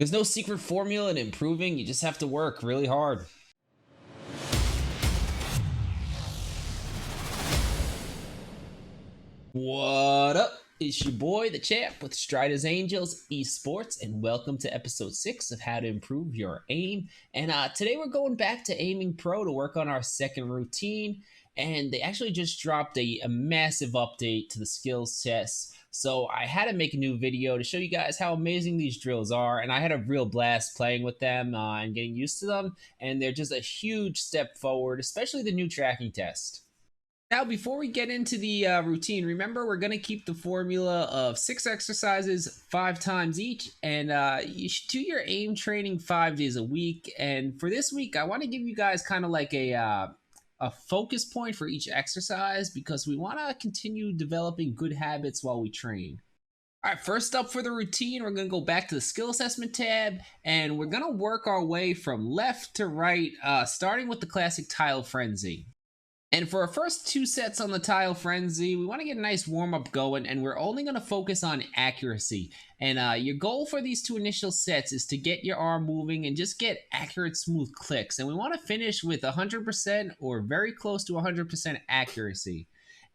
There's no secret formula in improving, you just have to work really hard. What up? It's your boy, the champ, with Strider's Angels Esports, and welcome to episode 6 of How to Improve Your Aim. And today we're going back to Aiming.pro to work on our second routine. And they actually just dropped a massive update to the skills test. So I had to make a new video to show you guys how amazing these drills are. And I had a real blast playing with them and getting used to them. And they're just a huge step forward, especially the new tracking test. Now, before we get into the routine, remember we're going to keep the formula of 6 exercises 5 times each, and you should do your aim training 5 days a week. And for this week, I want to give you guys kind of like a focus point for each exercise because we want to continue developing good habits while we train. All right, first up for the routine, we're going to go back to the skill assessment tab, and we're going to work our way from left to right, starting with the classic tile frenzy. And for our first 2 sets on the tile frenzy, we want to get a nice warm up going, and we're only going to focus on accuracy. And your goal for these 2 initial sets is to get your arm moving and just get accurate, smooth clicks. And we want to finish with 100% or very close to 100% accuracy.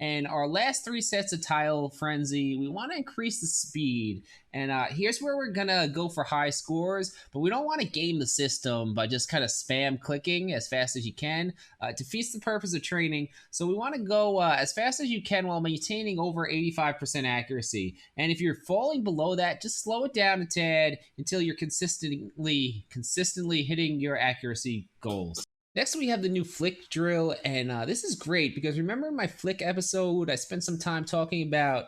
And our last 3 sets of tile frenzy, we want to increase the speed. And here's where we're gonna go for high scores, but we don't want to game the system by just kind of spam clicking as fast as you can. It defeats the purpose of training. So we want to go as fast as you can while maintaining over 85% accuracy. And if you're falling below that, just slow it down a tad until you're consistently hitting your accuracy goals. Next, we have the new flick drill, and this is great because remember in my flick episode, I spent some time talking about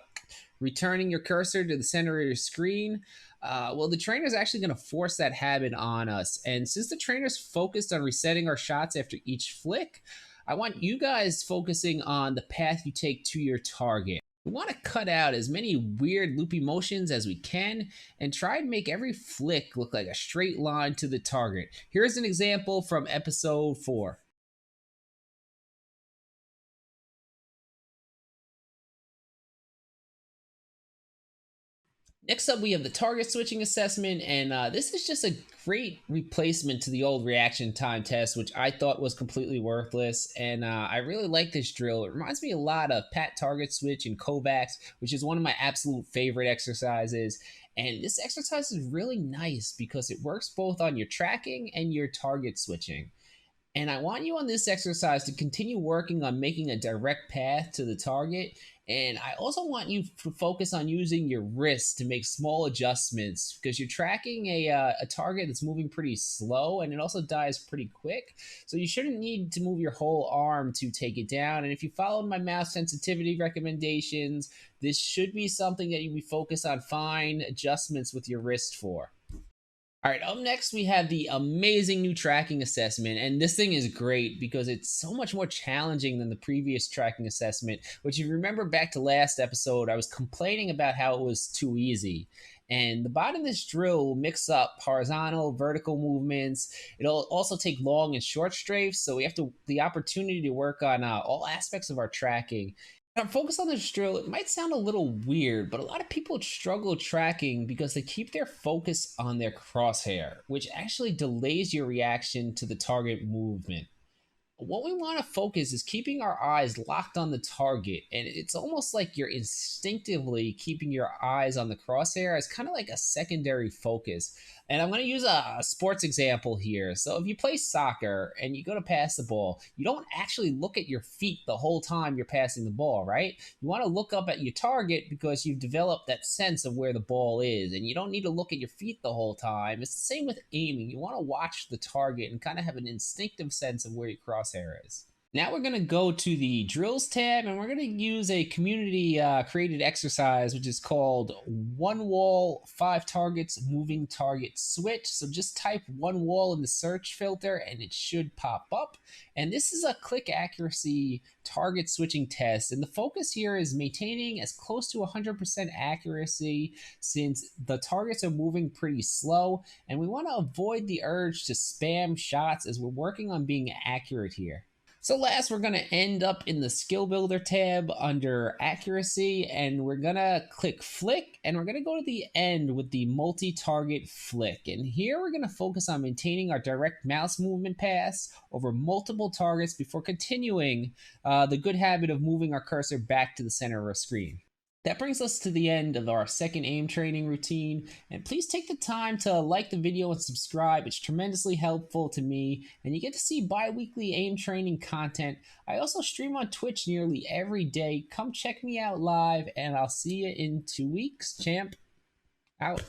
returning your cursor to the center of your screen. Well, the trainer is actually going to force that habit on us, and since the trainer's focused on resetting our shots after each flick, I want you guys focusing on the path you take to your target. We want to cut out as many weird loopy motions as we can and try and make every flick look like a straight line to the target. Here's an example from episode 4. Next up, we have the target switching assessment, and this is just a great replacement to the old reaction time test, which I thought was completely worthless. And I really like this drill. It reminds me a lot of Pat Target Switch and Kovacs, which is one of my absolute favorite exercises. And this exercise is really nice because it works both on your tracking and your target switching. And I want you on this exercise to continue working on making a direct path to the target. And I also want you to focus on using your wrist to make small adjustments because you're tracking a target that's moving pretty slow and it also dies pretty quick. So you shouldn't need to move your whole arm to take it down. And if you followed my mouse sensitivity recommendations, this should be something that you be focused on fine adjustments with your wrist for. All right, up next we have the amazing new tracking assessment, and this thing is great because it's so much more challenging than the previous tracking assessment, which if you remember back to last episode, I was complaining about how it was too easy. And the bottom of this drill will mix up horizontal, vertical movements. It'll also take long and short strafes, so we have the opportunity to work on all aspects of our tracking. Now, focus on this drill. It might sound a little weird, but a lot of people struggle tracking because they keep their focus on their crosshair, which actually delays your reaction to the target movement. What we want to focus is keeping our eyes locked on the target, and it's almost like you're instinctively keeping your eyes on the crosshair as kind of like a secondary focus. And I'm going to use a sports example here. So if you play soccer and you go to pass the ball, you don't actually look at your feet the whole time you're passing the ball, right? You want to look up at your target because you've developed that sense of where the ball is, and you don't need to look at your feet the whole time. It's the same with aiming. You want to watch the target and kind of have an instinctive sense of where your crosshair is. Now we're going to go to the drills tab and we're going to use a community created exercise which is called one wall, 5 targets, moving target switch. So just type one wall in the search filter and it should pop up. And this is a click accuracy target switching test. And the focus here is maintaining as close to 100% accuracy since the targets are moving pretty slow. And we want to avoid the urge to spam shots as we're working on being accurate here. So last, we're going to end up in the skill builder tab under accuracy, and we're going to click flick, and we're going to go to the end with the multi-target flick. And here we're going to focus on maintaining our direct mouse movement paths over multiple targets before continuing the good habit of moving our cursor back to the center of our screen. That brings us to the end of our second aim training routine, and please take the time to like the video and subscribe. It's tremendously helpful to me, and you get to see bi-weekly aim training content. I also stream on Twitch nearly every day. Come check me out live, and I'll see you in 2 weeks. Champ, out.